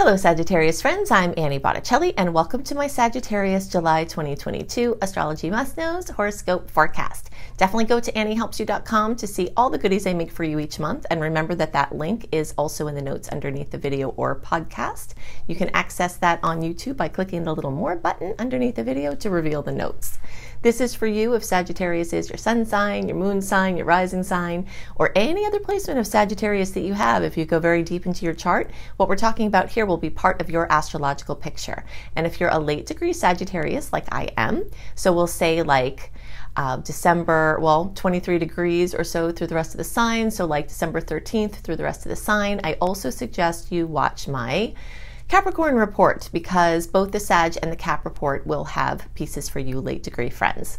Hello Sagittarius friends, I'm Annie Botticelli and welcome to my Sagittarius July 2022 Astrology Must Knows Horoscope Forecast. Definitely go to anniehelpsyou.com to see all the goodies I make for you each month, and remember that that link is also in the notes underneath the video or podcast. You can access that on YouTube by clicking the little more button underneath the video to reveal the notes. This is for you if Sagittarius is your sun sign, your moon sign, your rising sign, or any other placement of Sagittarius that you have. If you go very deep into your chart, what we're talking about here will be part of your astrological picture. And if you're a late degree Sagittarius like I am, so we'll say like December, 23 degrees or so through the rest of the sign, so like December 13th through the rest of the sign, I also suggest you watch my Capricorn report, because both the Sag and the Cap report will have pieces for you late degree friends.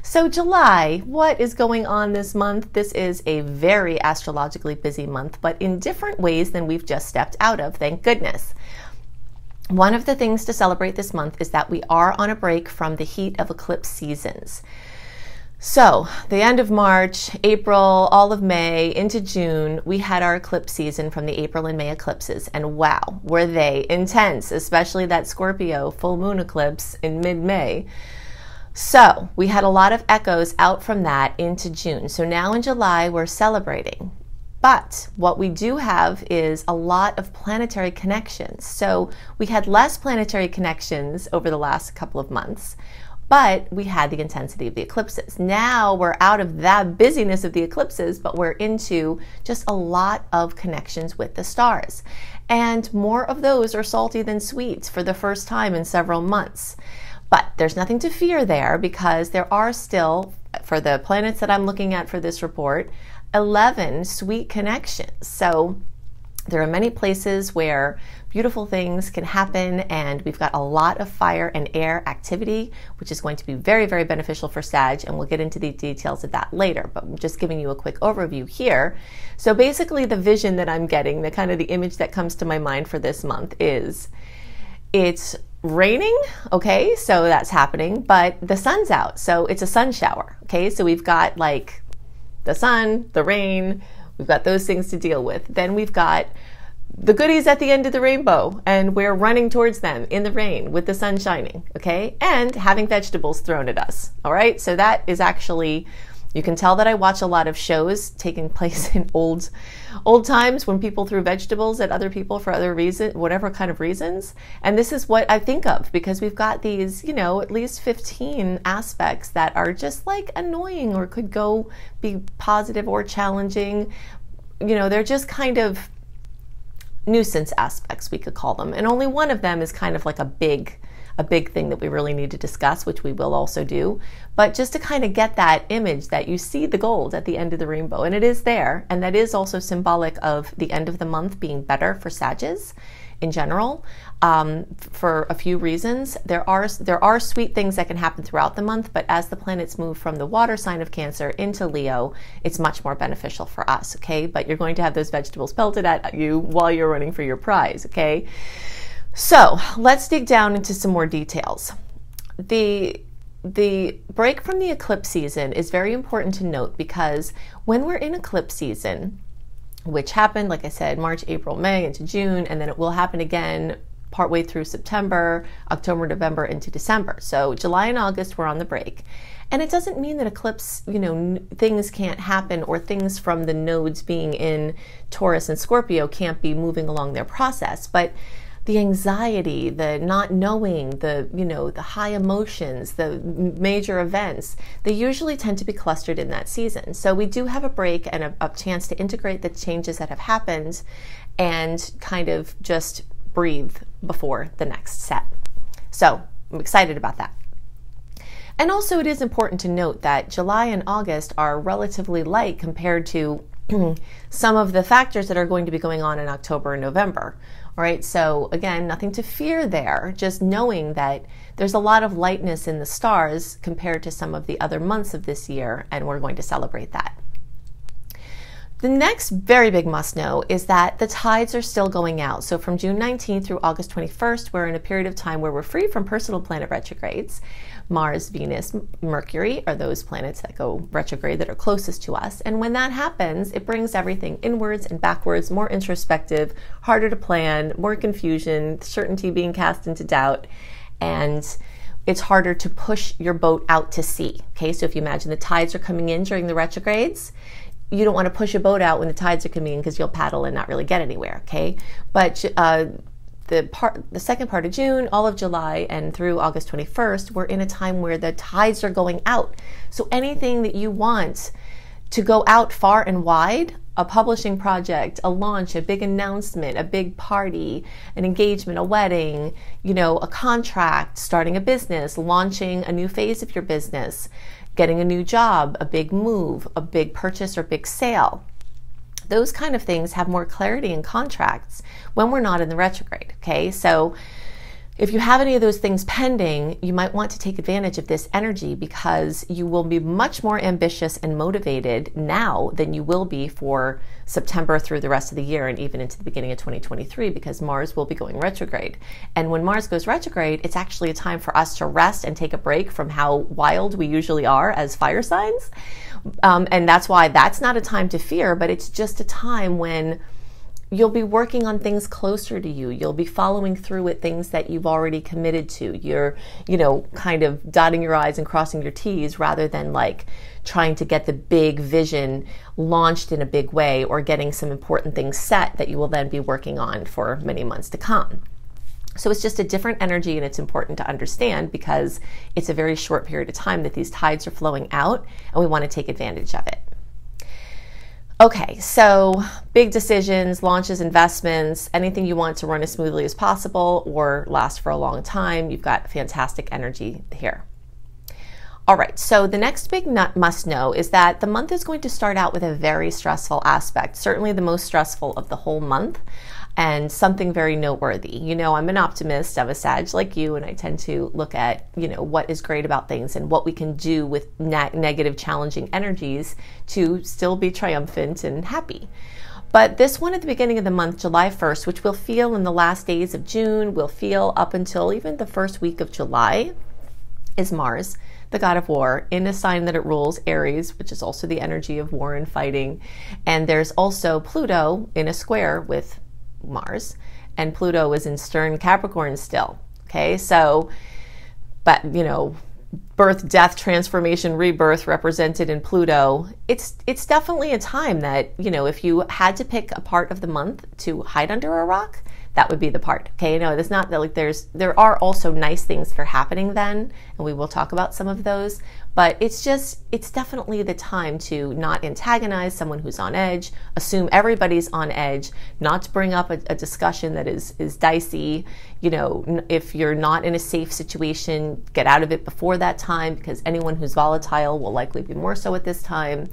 So July, what is going on this month? This is a very astrologically busy month, but in different ways than we've just stepped out of, thank goodness. One of the things to celebrate this month is that we are on a break from the heat of eclipse seasons. So the end of March, April, all of May into June, we had our eclipse season from the April and May eclipses, and wow, were they intense, especially that Scorpio full moon eclipse in mid-May. So we had a lot of echoes out from that into June. So now in July, we're celebrating. But what we do have is a lot of planetary connections. So we had less planetary connections over the last couple of months, but we had the intensity of the eclipses. Now we're out of that busyness of the eclipses, but we're into just a lot of connections with the stars. And more of those are salty than sweet for the first time in several months. But there's nothing to fear there, because there are still, for the planets that I'm looking at for this report, 11 sweet connections. So there are many places where beautiful things can happen, and we've got a lot of fire and air activity, which is going to be very, very beneficial for Sag, and we'll get into the details of that later, but I'm just giving you a quick overview here. So basically the vision that I'm getting, the kind of the image that comes to my mind for this month is it's raining, okay, so that's happening, but the sun's out, so it's a sun shower, okay, so we've got like the sun, the rain, we've got those things to deal with. Then we've got the goodies at the end of the rainbow, and we're running towards them in the rain with the sun shining, okay? And having vegetables thrown at us, all right? So that is actually, you can tell that I watch a lot of shows taking place in old times when people threw vegetables at other people for other reasons, whatever kind of reasons. And this is what I think of, because we've got these, you know, at least 15 aspects that are just like annoying or could go be positive or challenging. You know, they're just kind of nuisance aspects, we could call them. And only one of them is kind of like a big thing that we really need to discuss, which we will also do. But just to kind of get that image that you see the gold at the end of the rainbow, and it is there, and that is also symbolic of the end of the month being better for Sages in general, for a few reasons. There are sweet things that can happen throughout the month, but as the planets move from the water sign of Cancer into Leo, it's much more beneficial for us, okay? But you're going to have those vegetables pelted at you while you're running for your prize, okay? So let's dig down into some more details. The break from the eclipse season is very important to note, because when we're in eclipse season, which happened, like I said, March, April, May into June, and then it will happen again partway through September, October, November into December. So July and August we're on the break. And it doesn't mean that eclipse, you know, things can't happen, or things from the nodes being in Taurus and Scorpio can't be moving along their process, but the anxiety, the not knowing, the, you know, the high emotions, the major events, they usually tend to be clustered in that season. So we do have a break and a chance to integrate the changes that have happened and kind of just breathe before the next set. So I'm excited about that. And also it is important to note that July and August are relatively light compared to some of the factors that are going to be going on in October and November. All right, so again, nothing to fear there, just knowing that there's a lot of lightness in the stars compared to some of the other months of this year, and we're going to celebrate that. The next very big must know is that the tides are still going out. So from June 19th through August 21st, we're in a period of time where we're free from personal planet retrogrades. Mars, Venus, Mercury are those planets that go retrograde that are closest to us. And when that happens, it brings everything inwards and backwards, more introspective, harder to plan, more confusion, certainty being cast into doubt, and it's harder to push your boat out to sea. Okay, so if you imagine the tides are coming in during the retrogrades, you don't want to push a boat out when the tides are coming in because you'll paddle and not really get anywhere, okay? But the second part of June, all of July, and through August 21st, we're in a time where the tides are going out. So anything that you want to go out far and wide, a publishing project, a launch, a big announcement, a big party, an engagement, a wedding, a contract, starting a business, launching a new phase of your business, getting a new job, a big move, a big purchase or big sale. Those kind of things have more clarity in contracts when we're not in the retrograde, okay? So if you have any of those things pending, you might want to take advantage of this energy because you will be much more ambitious and motivated now than you will be for September through the rest of the year and even into the beginning of 2023 because Mars will be going retrograde. And when Mars goes retrograde, it's actually a time for us to rest and take a break from how wild we usually are as fire signs. And that's why that's not a time to fear, but it's just a time when you'll be working on things closer to you. You'll be following through with things that you've already committed to. You're, kind of dotting your I's and crossing your T's rather than like trying to get the big vision launched in a big way or getting some important things set that you will then be working on for many months to come. So it's just a different energy, and it's important to understand because it's a very short period of time that these tides are flowing out, and we want to take advantage of it. Okay, so big decisions, launches, investments, anything you want to run as smoothly as possible or last for a long time, you've got fantastic energy here. All right, so the next big must know is that the month is going to start out with a very stressful aspect, certainly the most stressful of the whole month, and something very noteworthy. I'm an optimist, I'm a Sag like you, and I tend to look at, what is great about things and what we can do with negative, challenging energies to still be triumphant and happy. But this one at the beginning of the month, July 1st, which we'll feel in the last days of June, we'll feel up until even the first week of July, is Mars, the god of war, in a sign that it rules, Aries, which is also the energy of war and fighting. And there's also Pluto in a square with Mars, and Pluto is in stern Capricorn still. Okay, so, but birth, death, transformation, rebirth represented in Pluto. It's definitely a time that, if you had to pick a part of the month to hide under a rock, that would be the part. Okay, it's not that like there are also nice things that are happening then, and we will talk about some of those, but it's definitely the time to not antagonize someone who's on edge, assume everybody's on edge, not to bring up a discussion that is dicey. If you're not in a safe situation, get out of it before that time, because anyone who's volatile will likely be more so at this time.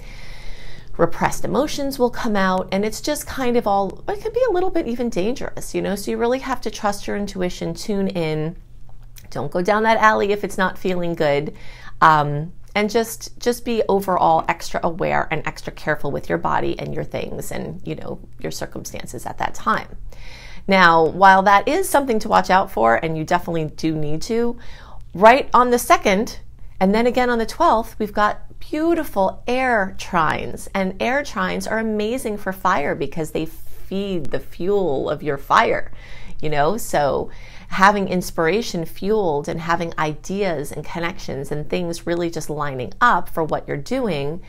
Repressed emotions will come out, and it's just kind of it can be a little bit even dangerous, so you really have to trust your intuition, tune in, don't go down that alley if it's not feeling good, and just be overall extra aware and extra careful with your body and your things and, your circumstances at that time. Now, while that is something to watch out for, and you definitely do need to, right on the 2nd, and then again on the 12th, we've got beautiful air trines, and air trines are amazing for fire because they feed the fuel of your fire, so having inspiration fueled and having ideas and connections and things really just lining up for what you're doing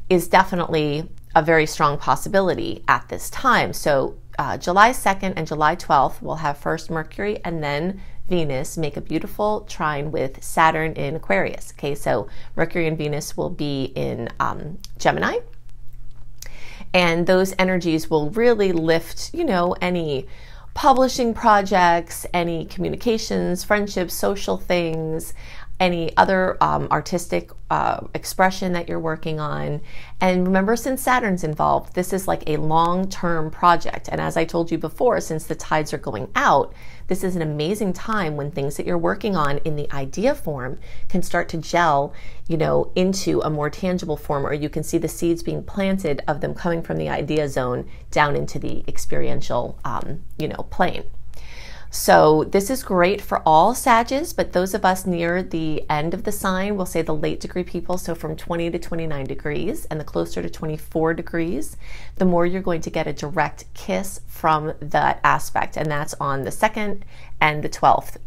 is definitely a very strong possibility at this time. So July 2nd and July 12th, we'll have first Mercury and then Venus make a beautiful trine with Saturn in Aquarius. Okay, so Mercury and Venus will be in Gemini, and those energies will really lift, any publishing projects, any communications, friendships, social things, any other artistic expression that you're working on. And remember, since Saturn's involved, this is like a long-term project. And as I told you before, since the tides are going out, this is an amazing time when things that you're working on in the idea form can start to gel, into a more tangible form, or you can see the seeds being planted of them coming from the idea zone down into the experiential, plane. So this is great for all Sages, but those of us near the end of the sign, we'll say the late degree people, so from 20 to 29 degrees and the closer to 24 degrees, the more you're going to get a direct kiss from that aspect. And that's on the 2nd and the 12th.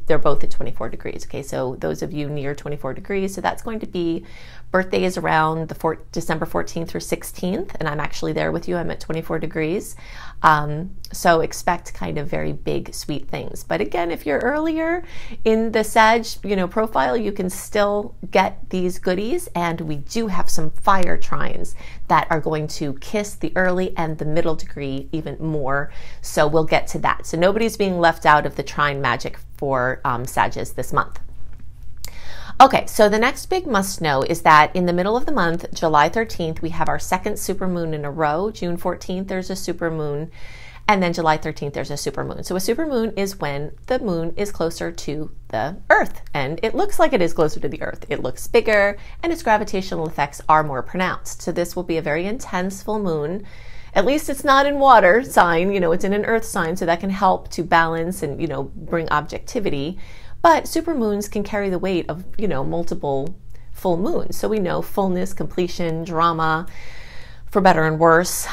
They're both at 24 degrees. Okay, so those of you near 24 degrees, so that's going to be birthdays around the December 14th through 16th, and I'm actually there with you. I'm at 24 degrees. So expect kind of very big, sweet things. But again, if you're earlier in the Sag, profile, you can still get these goodies, and we do have some fire trines that are going to kiss the early and the middle degree even more. So we'll get to that. So nobody's being left out of the trine magic for Sages this month. Okay, so the next big must know is that in the middle of the month, July 13th, we have our second supermoon in a row. June 14th, there's a supermoon. And then July 13th, there's a supermoon. So a supermoon is when the moon is closer to the Earth. And it looks like it is closer to the Earth. It looks bigger, and its gravitational effects are more pronounced. So this will be a very intense full moon. At least it's not in water sign, it's in an earth sign, so that can help to balance and, bring objectivity. But supermoons can carry the weight of, multiple full moons. So we know fullness, completion, drama, for better and worse,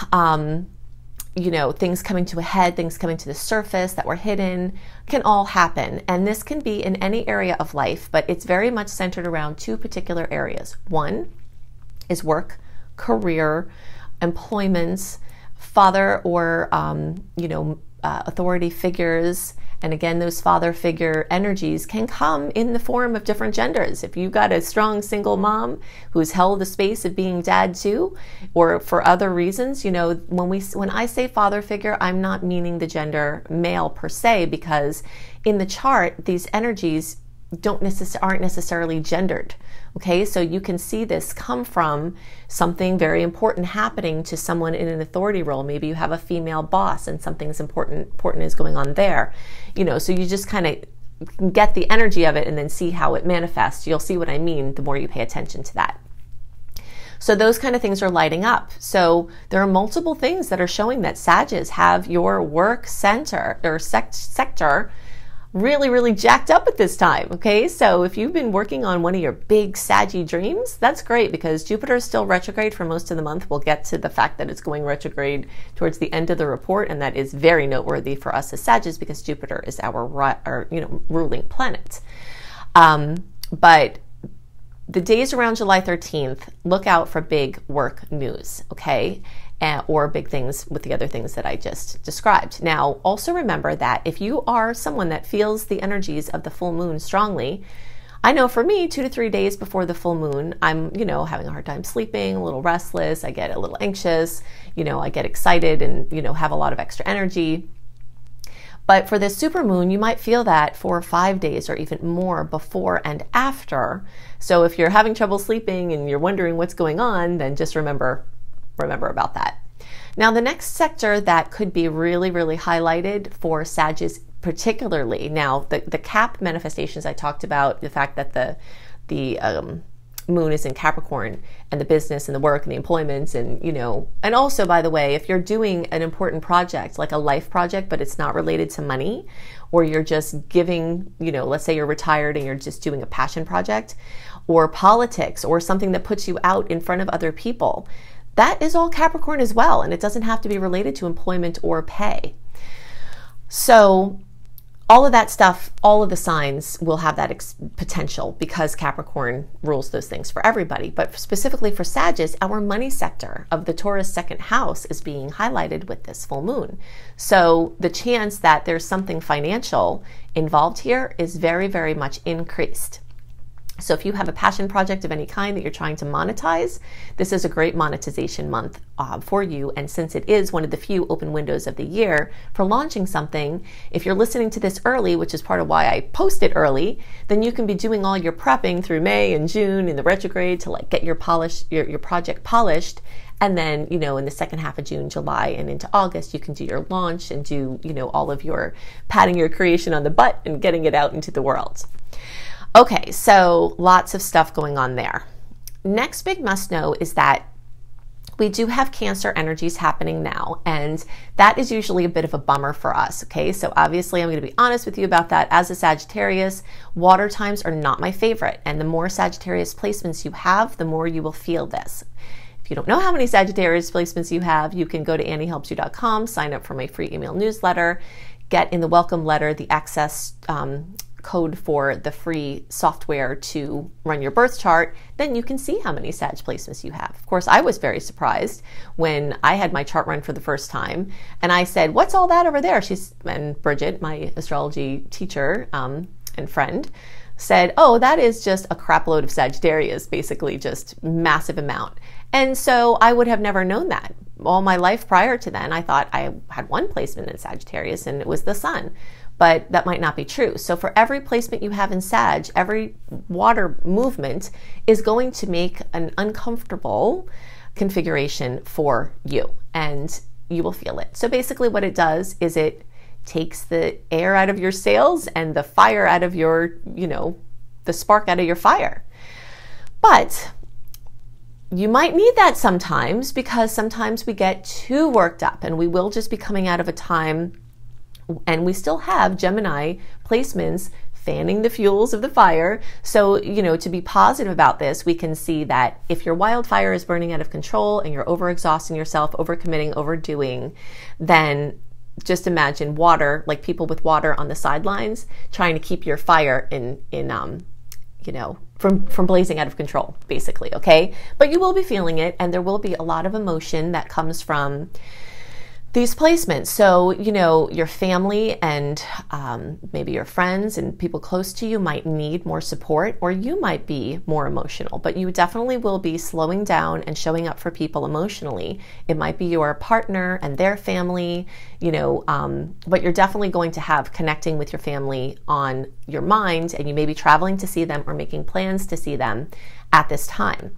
things coming to a head, things coming to the surface that were hidden can all happen. And this can be in any area of life, but it's very much centered around two particular areas. One is work, career, employments, father or, authority figures. And again, those father figure energies can come in the form of different genders. If you've got a strong single mom who's held the space of being dad too, or for other reasons, when I say father figure, I'm not meaning the gender male per se, because in the chart, these energies aren't necessarily gendered. Okay, so you can see this come from something very important happening to someone in an authority role. Maybe you have a female boss and something's important is going on there. So you just kind of get the energy of it and then see how it manifests. You'll see what I mean the more you pay attention to that. So those kind of things are lighting up. So there are multiple things that are showing that Sages have your work center or sector really, really jacked up at this time. Okay, so if you've been working on one of your big Saggy dreams, that's great, because Jupiter is still retrograde for most of the month. We'll get to the fact that it's going retrograde towards the end of the report, and that is very noteworthy for us as Sagittarius because Jupiter is our ruling planet. But the days around July 13th, look out for big work news, okay? Or big things with the other things that I just described. Now, also remember that if you are someone that feels the energies of the full moon strongly, I know for me, 2 to 3 days before the full moon, I'm, having a hard time sleeping, a little restless, I get a little anxious, I get excited and, have a lot of extra energy. But for this supermoon, you might feel that 4 or 5 days or even more before and after. So if you're having trouble sleeping and you're wondering what's going on, then just remember about that. Now, the next sector that could be really, really highlighted for Sagittarius particularly. Now, the Cap manifestations I talked about, the fact that the moon is in Capricorn, and the business and the work and the employments and, and also, by the way, if you're doing an important project, like a life project, but it's not related to money, or you're just giving, let's say you're retired and you're just doing a passion project, or politics, or something that puts you out in front of other people, that is all Capricorn as well, and it doesn't have to be related to employment or pay. So all of that stuff, all of the signs will have that potential because Capricorn rules those things for everybody. But specifically for Sagittarius, our money sector of the Taurus second house is being highlighted with this full moon. So the chance that there's something financial involved here is very, very much increased. So if you have a passion project of any kind that you're trying to monetize, this is a great monetization month for you. And since it is one of the few open windows of the year for launching something, if you're listening to this early, which is part of why I post it early, then you can be doing all your prepping through May and June in the retrograde to like get your project polished. And then, you know, in the second half of June, July, and into August, you can do your launch and do, you know, all of your patting your creation on the butt and getting it out into the world. Okay, so lots of stuff going on there. Next big must know is that we do have Cancer energies happening now, and that is usually a bit of a bummer for us, okay? So obviously I'm going to be honest with you about that. As a Sagittarius, water times are not my favorite, and the more Sagittarius placements you have, the more you will feel this. If you don't know how many Sagittarius placements you have, you can go to anniehelpsyou.com, sign up for my free email newsletter, get in the welcome letter the access code for the free software to run your birth chart, then you can see how many Sag placements you have. Of course, I was very surprised when I had my chart run for the first time, and I said, "What's all that over there?" And Bridget, my astrology teacher and friend, said, "Oh, that is just a crap load of Sagittarius, basically just massive amount." And so I would have never known that. All my life prior to then, I thought I had one placement in Sagittarius, and it was the sun. But that might not be true. So for every placement you have in Sag, every water movement is going to make an uncomfortable configuration for you, and you will feel it. So basically what it does is it takes the air out of your sails and the fire out of your, you know, the spark out of your fire. But you might need that sometimes, because sometimes we get too worked up, and we will just be coming out of a time. And we still have Gemini placements fanning the fuels of the fire. So, you know, to be positive about this, we can see that if your wildfire is burning out of control and you're overexhausting yourself, overcommitting, overdoing, then just imagine water, like people with water on the sidelines, trying to keep your fire in you know, from blazing out of control, basically, okay? But you will be feeling it, and there will be a lot of emotion that comes from these placements. So, you know, your family and maybe your friends and people close to you might need more support, or you might be more emotional, but you definitely will be slowing down and showing up for people emotionally. It might be your partner and their family, you know, but you're definitely going to have connecting with your family on your mind, and you may be traveling to see them or making plans to see them at this time.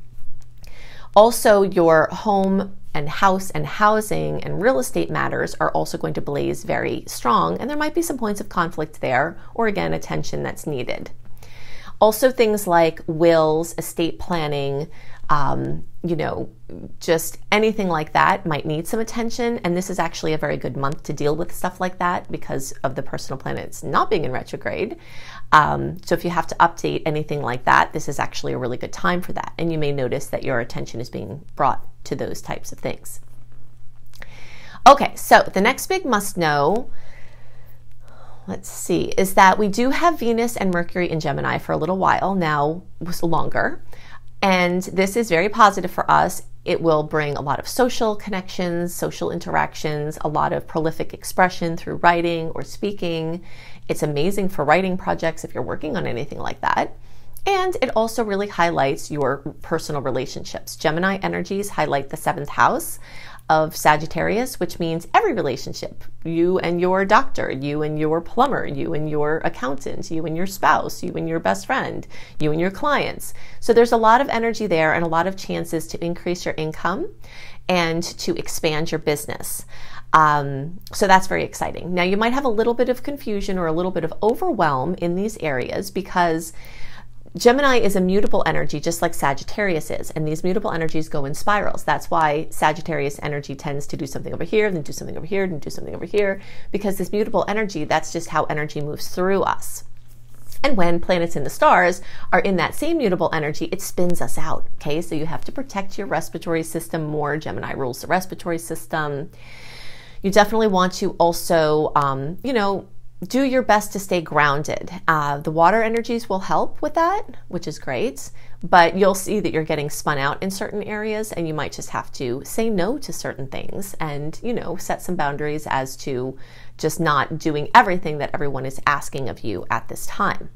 Also, your home and house and housing and real estate matters are also going to blaze very strong, and there might be some points of conflict there, or again, attention that's needed. Also, things like wills, estate planning, you know, just anything like that might need some attention, and this is actually a very good month to deal with stuff like that because of the personal planets not being in retrograde. So if you have to update anything like that, this is actually a really good time for that, and you may notice that your attention is being brought to those types of things. Okay, so the next big must know, let's see, is that we do have Venus and Mercury in Gemini for a little while now, was longer. And this is very positive for us. It will bring a lot of social connections, social interactions, a lot of prolific expression through writing or speaking. It's amazing for writing projects if you're working on anything like that. And it also really highlights your personal relationships. Gemini energies highlight the 7th house of Sagittarius, which means every relationship. You and your doctor, you and your plumber, you and your accountant, you and your spouse, you and your best friend, you and your clients. So there's a lot of energy there and a lot of chances to increase your income and to expand your business. So that's very exciting. Now you might have a little bit of confusion or a little bit of overwhelm in these areas because Gemini is a mutable energy, just like Sagittarius is, and these mutable energies go in spirals. That's why Sagittarius energy tends to do something over here, then do something over here, then do something over here, because this mutable energy, that's just how energy moves through us. And when planets in the stars are in that same mutable energy, it spins us out, okay? So you have to protect your respiratory system more. Gemini rules the respiratory system. You definitely want to also, you know, do your best to stay grounded. The water energies will help with that, which is great, but you'll see that you're getting spun out in certain areas, and you might just have to say no to certain things and, you know, set some boundaries as to just not doing everything that everyone is asking of you at this time.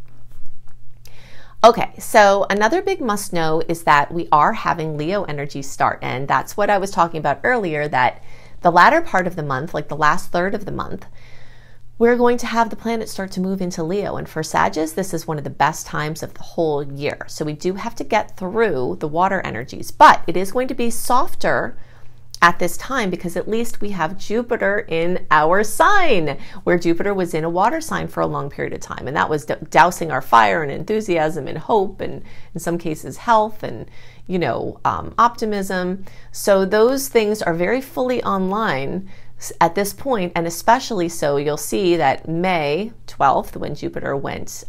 Okay, so another big must know is that we are having Leo energy start. And that's what I was talking about earlier, that the latter part of the month, like the last third of the month, we're going to have the planet start to move into Leo. And for Sagittarius, this is one of the best times of the whole year. So we do have to get through the water energies, but it is going to be softer at this time because at least we have Jupiter in our sign, where Jupiter was in a water sign for a long period of time. And that was dousing our fire and enthusiasm and hope, and in some cases health and, optimism. So those things are very fully online at this point, and especially so you'll see that May 12th, when Jupiter went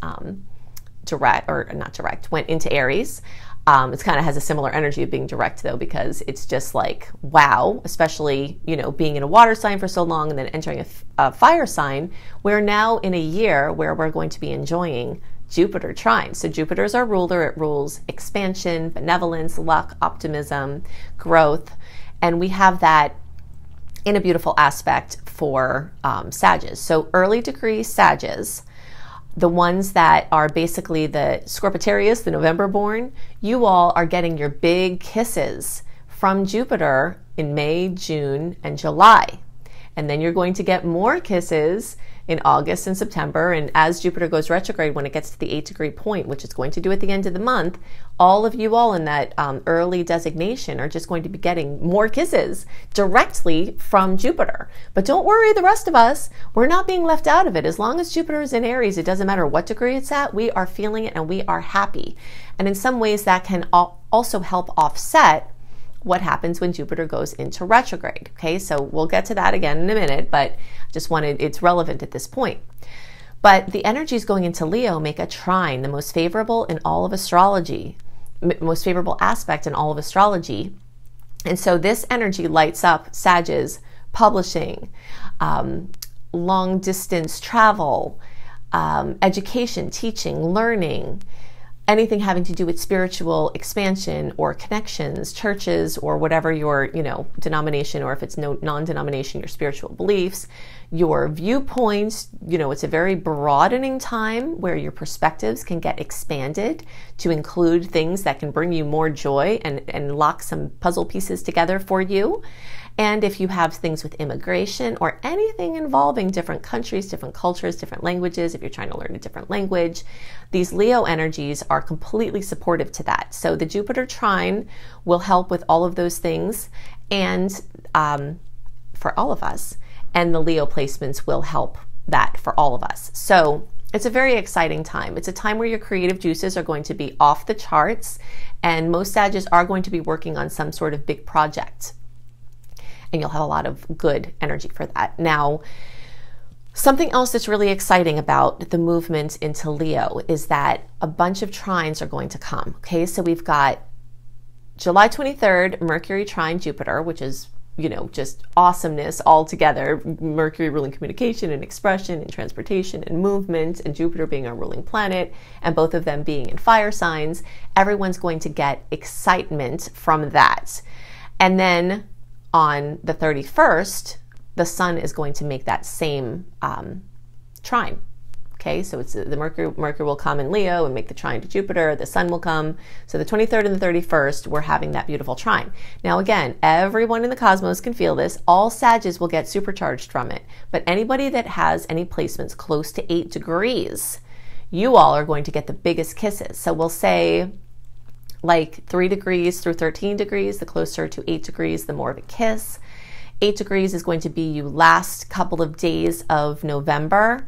went into Aries. It kind of has a similar energy of being direct though, because it's just like, wow, especially, being in a water sign for so long and then entering a fire sign. We're now in a year where we're going to be enjoying Jupiter trine. So Jupiter is our ruler. It rules expansion, benevolence, luck, optimism, growth. And we have that in a beautiful aspect for Sagittarius. So early degree Sagittarius, the ones that are basically the Sagittarius, the November born, you all are getting your big kisses from Jupiter in May, June, and July. And then you're going to get more kisses in August and September. And as Jupiter goes retrograde, when it gets to the 8-degree point, which it's going to do at the end of the month, all of you all in that early designation are just going to be getting more kisses directly from Jupiter. But don't worry, the rest of us, we're not being left out of it. As long as Jupiter is in Aries, it doesn't matter what degree it's at, we are feeling it and we are happy. And in some ways that can also help offset what happens when Jupiter goes into retrograde. Okay, so we'll get to that again in a minute, but it's relevant at this point. But the energies going into Leo make a trine, the most favorable in all of astrology, most favorable aspect in all of astrology. And so this energy lights up Sagittarius, publishing, long distance travel, education, teaching, learning, anything having to do with spiritual expansion or connections, churches, or whatever your, denomination, or if it's non-denomination, your spiritual beliefs, your viewpoints. It's a very broadening time where your perspectives can get expanded to include things that can bring you more joy and lock some puzzle pieces together for you. And if you have things with immigration or anything involving different countries, different cultures, different languages, if you're trying to learn a different language, these Leo energies are completely supportive to that. So the Jupiter trine will help with all of those things, and for all of us, and the Leo placements will help that for all of us. So it's a very exciting time. It's a time where your creative juices are going to be off the charts, and most Sagittarius are going to be working on some sort of big project. And you'll have a lot of good energy for that. Now, something else that's really exciting about the movement into Leo is that a bunch of trines are going to come. Okay, so we've got July 23rd, Mercury trine Jupiter, which is, just awesomeness altogether. Mercury ruling communication and expression and transportation and movement, and Jupiter being our ruling planet, and both of them being in fire signs. Everyone's going to get excitement from that. And then on the 31st, the sun is going to make that same trine. Okay, so it's the Mercury will come in Leo and make the trine to Jupiter. The sun will come. So the 23rd and the 31st, we're having that beautiful trine. Now again, everyone in the cosmos can feel this. All Sagittarius will get supercharged from it. But anybody that has any placements close to 8 degrees, you all are going to get the biggest kisses. So we'll say like 3 degrees through 13 degrees, the closer to 8 degrees, the more of a kiss. 8 degrees is going to be you last couple of days of November.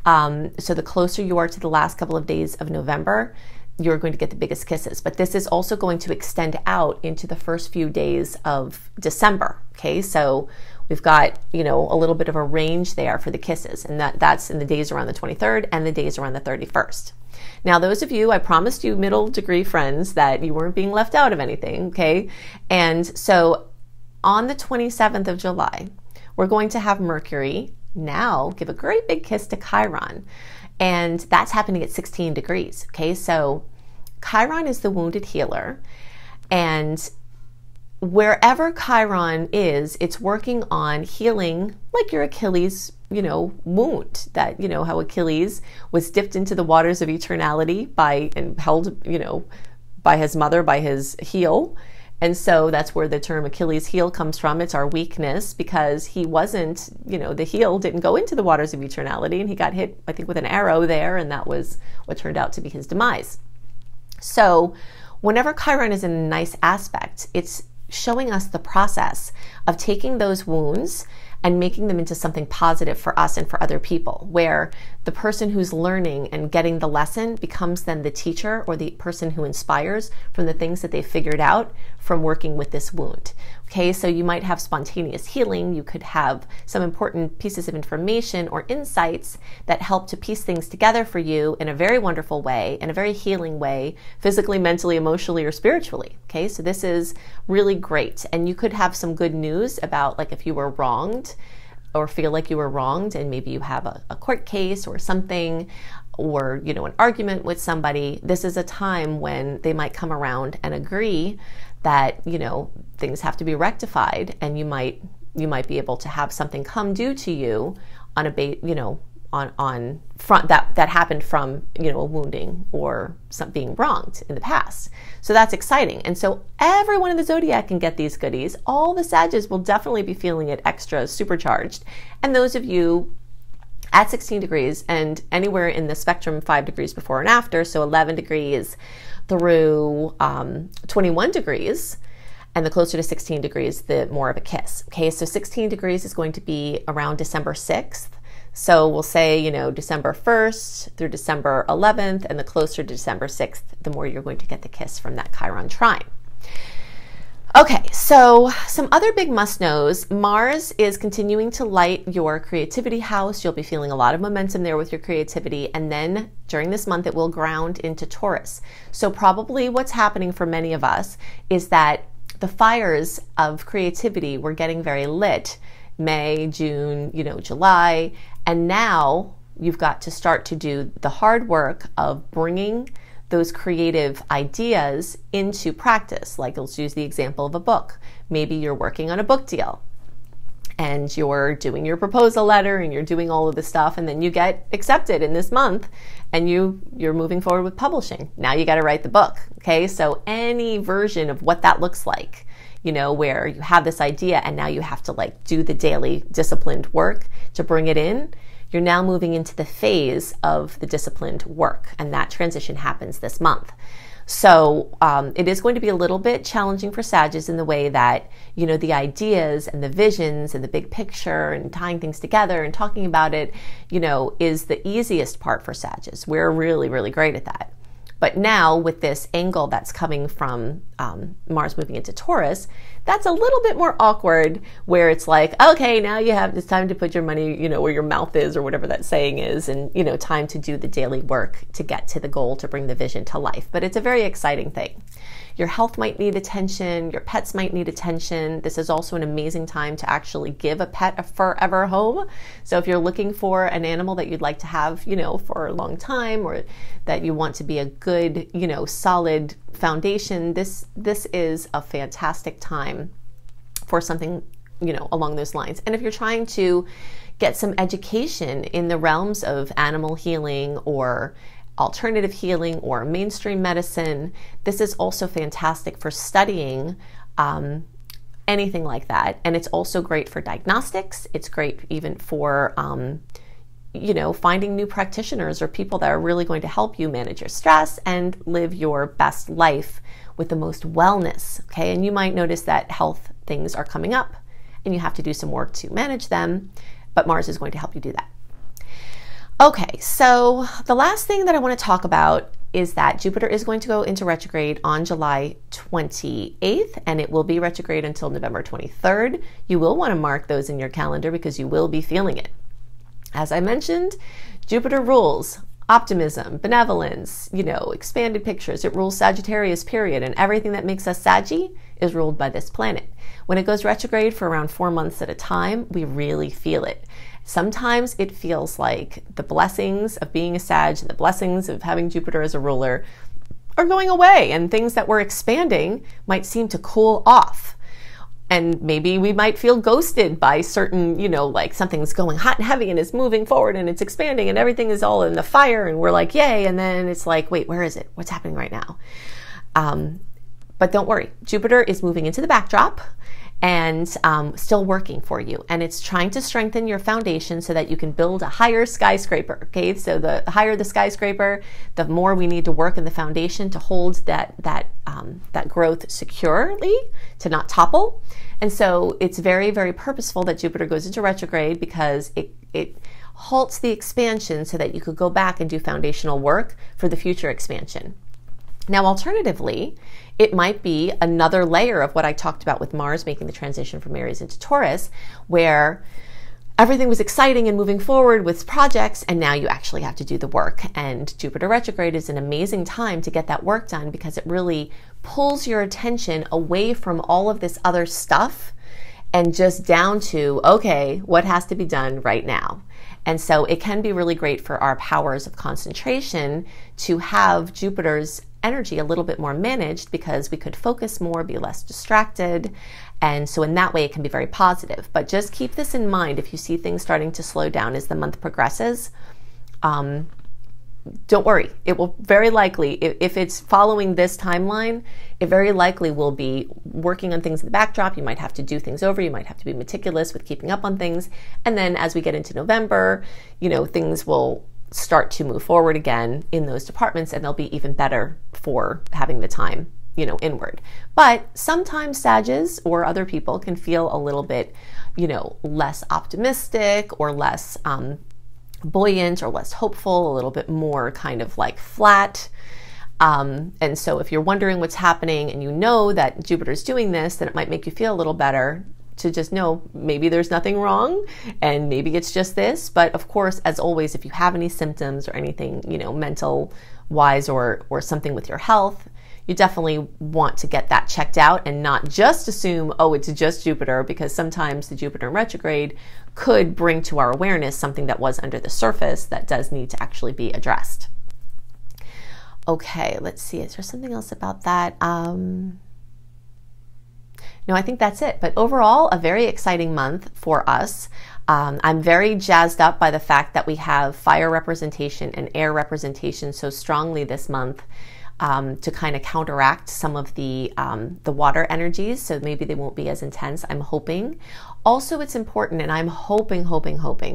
So the closer you are to the last couple of days of November, you're going to get the biggest kisses. But this is also going to extend out into the first few days of December. Okay, so we've got, a little bit of a range there for the kisses, and that's in the days around the 23rd and the days around the 31st. Now, those of you, I promised you middle degree friends that you weren't being left out of anything, okay? And so on the 27th of July, we're going to have Mercury now give a great big kiss to Chiron. And that's happening at 16 degrees, okay? So Chiron is the wounded healer. And wherever Chiron is, it's working on healing, like your Achilles, wound, that, how Achilles was dipped into the waters of eternality and held, by his mother, by his heel. And so that's where the term Achilles heel comes from. It's our weakness, because he wasn't, the heel didn't go into the waters of eternality, and he got hit, I think, with an arrow there, and that was what turned out to be his demise. So whenever Chiron is in a nice aspect, it's showing us the process of taking those wounds and making them into something positive for us and for other people, where the person who's learning and getting the lesson becomes then the teacher or the person who inspires from the things that they figured out from working with this wound. Okay, so you might have spontaneous healing. You could have some important pieces of information or insights that help to piece things together for you in a very wonderful way, in a very healing way, physically, mentally, emotionally, or spiritually. Okay, so this is really great. And you could have some good news about, like, if you were wronged or feel like you were wronged, and maybe you have a court case or something, or, an argument with somebody. This is a time when they might come around and agree that, things have to be rectified, and you might be able to have something come due to you on on front that happened from, a wounding or being wronged in the past. So that's exciting. And so everyone in the zodiac can get these goodies. All the Sages will definitely be feeling it extra supercharged. And those of you at 16 degrees and anywhere in the spectrum 5 degrees before and after, so 11 degrees through 21 degrees, and the closer to 16 degrees, the more of a kiss. Okay, so 16 degrees is going to be around December 6th. So we'll say, December 1st through December 11th, and the closer to December 6th, the more you're going to get the kiss from that Chiron trine. Okay, so some other big must-knows. Mars is continuing to light your creativity house. You'll be feeling a lot of momentum there with your creativity. And then during this month, it will ground into Taurus. So probably what's happening for many of us is that the fires of creativity were getting very lit May, June, July. And now you've got to start to do the hard work of bringing those creative ideas into practice. Like, let's use the example of a book. Maybe you're working on a book deal and you're doing your proposal letter and you're doing all of the stuff, and then you get accepted in this month and you're moving forward with publishing. Now you got to write the book. Okay, so any version of what that looks like, where you have this idea and now you have to do the daily disciplined work to bring it in. You're now moving into the phase of the disciplined work, and that transition happens this month. So it is going to be a little bit challenging for Sagittarius in the way that, the ideas and the visions and the big picture and tying things together and talking about it, is the easiest part for Sagittarius. We're really, really great at that. But now with this angle that's coming from Mars moving into Taurus, that's a little bit more awkward, where it's like, okay, now it's time to put your money, where your mouth is, or whatever that saying is, and, time to do the daily work to get to the goal, to bring the vision to life. But it's a very exciting thing. Your health might need attention. Your pets might need attention. This is also an amazing time to actually give a pet a forever home. So if you're looking for an animal that you'd like to have, for a long time, or that you want to be a good, solid foundation, this is a fantastic time for something, along those lines. And if you're trying to get some education in the realms of animal healing or alternative healing or mainstream medicine, this is also fantastic for studying anything like that. And it's also great for diagnostics. It's great even for finding new practitioners or people that are really going to help you manage your stress and live your best life with the most wellness. Okay, and you might notice that health things are coming up and you have to do some work to manage them, but Mars is going to help you do that. Okay, so the last thing that I want to talk about is that Jupiter is going to go into retrograde on July 28th, and it will be retrograde until November 23rd. You will want to mark those in your calendar because you will be feeling it. As I mentioned, Jupiter rules optimism, benevolence, expanded pictures. It rules Sagittarius, period, and everything that makes us Saggy is ruled by this planet. When it goes retrograde for around 4 months at a time, we really feel it. Sometimes it feels like the blessings of being a Sag and the blessings of having Jupiter as a ruler are going away, and things that were expanding might seem to cool off. And maybe we might feel ghosted by certain, like something's going hot and heavy and it's moving forward and it's expanding and everything is all in the fire and we're like, yay. And then it's like, wait, where is it? What's happening right now? But don't worry, Jupiter is moving into the backdrop and still working for you. And it's trying to strengthen your foundation so that you can build a higher skyscraper, okay? So the higher the skyscraper, the more we need to work in the foundation to hold that growth securely, to not topple. And so it's very, very purposeful that Jupiter goes into retrograde because it halts the expansion so that you could go back and do foundational work for the future expansion. Now, alternatively, it might be another layer of what I talked about with Mars making the transition from Aries into Taurus, where everything was exciting and moving forward with projects, and now you actually have to do the work. And Jupiter retrograde is an amazing time to get that work done because it really pulls your attention away from all of this other stuff and just down to, okay, what has to be done right now? And so it can be really great for our powers of concentration to have Jupiter's energy a little bit more managed because we could focus more, be less distracted. And so in that way, it can be very positive. But just keep this in mind if you see things starting to slow down as the month progresses. Don't worry. It will very likely, if it's following this timeline, it very likely will be working on things in the backdrop. You might have to do things over. You might have to be meticulous with keeping up on things. And then as we get into November, things will start to move forward again in those departments, and they'll be even better for having the time, inward. But sometimes Sages or other people can feel a little bit, less optimistic or less buoyant or less hopeful, a little bit more kind of like flat. And so if you're wondering what's happening and you know that Jupiter's doing this, then it might make you feel a little better to just know maybe there's nothing wrong and maybe it's just this. But of course, as always, if you have any symptoms or anything, mental wise or something with your health, you definitely want to get that checked out and not just assume, oh, it's just Jupiter, because sometimes the Jupiter in retrograde could bring to our awareness something that was under the surface that does need to actually be addressed. Okay, let's see. Is there something else about that? No, I think that's it. But overall, a very exciting month for us. I'm very jazzed up by the fact that we have fire representation and air representation so strongly this month to kind of counteract some of the water energies. So maybe they won't be as intense, I'm hoping. Also, it's important, and I'm hoping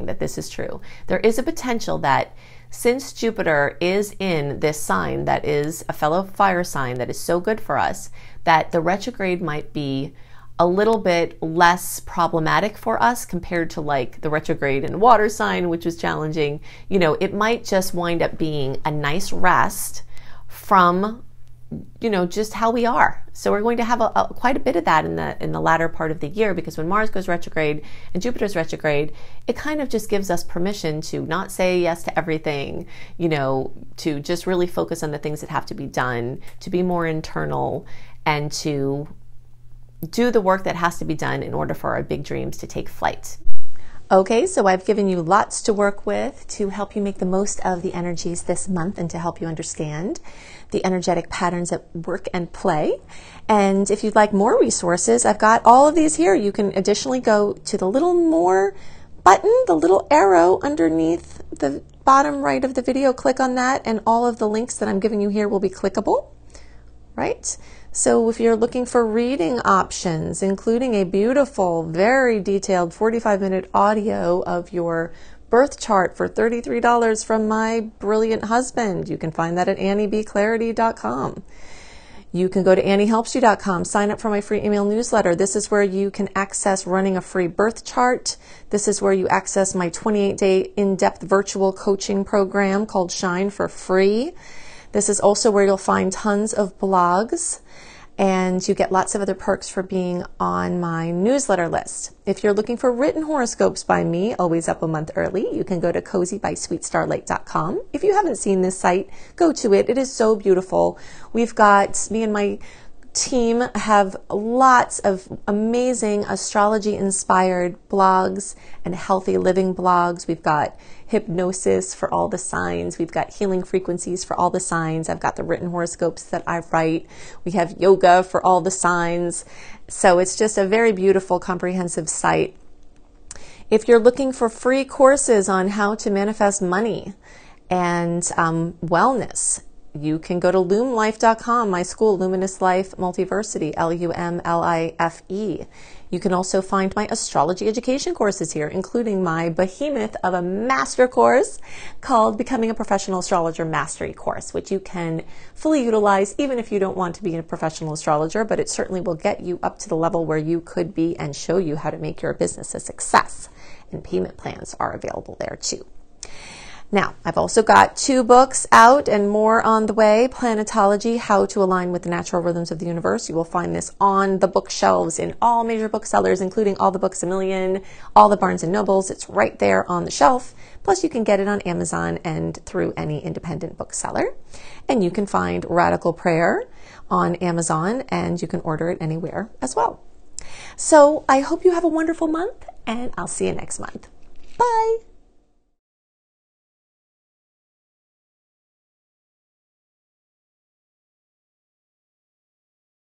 that this is true. There is a potential that since Jupiter is in this sign that is a fellow fire sign that is so good for us, that the retrograde might be a little bit less problematic for us compared to like the retrograde in water sign, which was challenging. It might just wind up being a nice rest from, just how we are. So we're going to have quite a bit of that in the latter part of the year, because when Mars goes retrograde and Jupiter's retrograde, it kind of just gives us permission to not say yes to everything, to just really focus on the things that have to be done, to be more internal, and to do the work that has to be done in order for our big dreams to take flight. Okay, so I've given you lots to work with to help you make the most of the energies this month and to help you understand the energetic patterns at work and play. And if you'd like more resources, I've got all of these here. You can additionally go to the little more button, the little arrow underneath the bottom right of the video. Click on that, and all of the links that I'm giving you here will be clickable, right? So if you're looking for reading options, including a beautiful, very detailed 45-minute audio of your birth chart for $33 from my brilliant husband, you can find that at anniebclarity.com. You can go to anniehelpsyou.com, sign up for my free email newsletter. This is where you can access running a free birth chart. This is where you access my 28-day in-depth virtual coaching program called Shine for free. This is also where you'll find tons of blogs, and you get lots of other perks for being on my newsletter list. If you're looking for written horoscopes by me, always up a month early, you can go to cozybysweetstarlight.com. If you haven't seen this site, go to it. It is so beautiful. We've got, me and my team have lots of amazing astrology-inspired blogs and healthy living blogs. We've got hypnosis for all the signs. We've got healing frequencies for all the signs. I've got the written horoscopes that I write. We have yoga for all the signs. So it's just a very beautiful, comprehensive site. If you're looking for free courses on how to manifest money and wellness, you can go to lumelife.com, my school, Luminous Life Multiversity, LUMLIFE. You can also find my astrology education courses here, including my behemoth of a master course called Becoming a Professional Astrologer Mastery Course, which you can fully utilize even if you don't want to be a professional astrologer, but it certainly will get you up to the level where you could be and show you how to make your business a success. And payment plans are available there too. Now, I've also got 2 books out and more on the way. Planetology, How to Align with the Natural Rhythms of the Universe. You will find this on the bookshelves in all major booksellers, including all the Books A Million, all the Barnes & Nobles. It's right there on the shelf. Plus, you can get it on Amazon and through any independent bookseller. And you can find Radical Prayer on Amazon, and you can order it anywhere as well. So I hope you have a wonderful month, and I'll see you next month. Bye.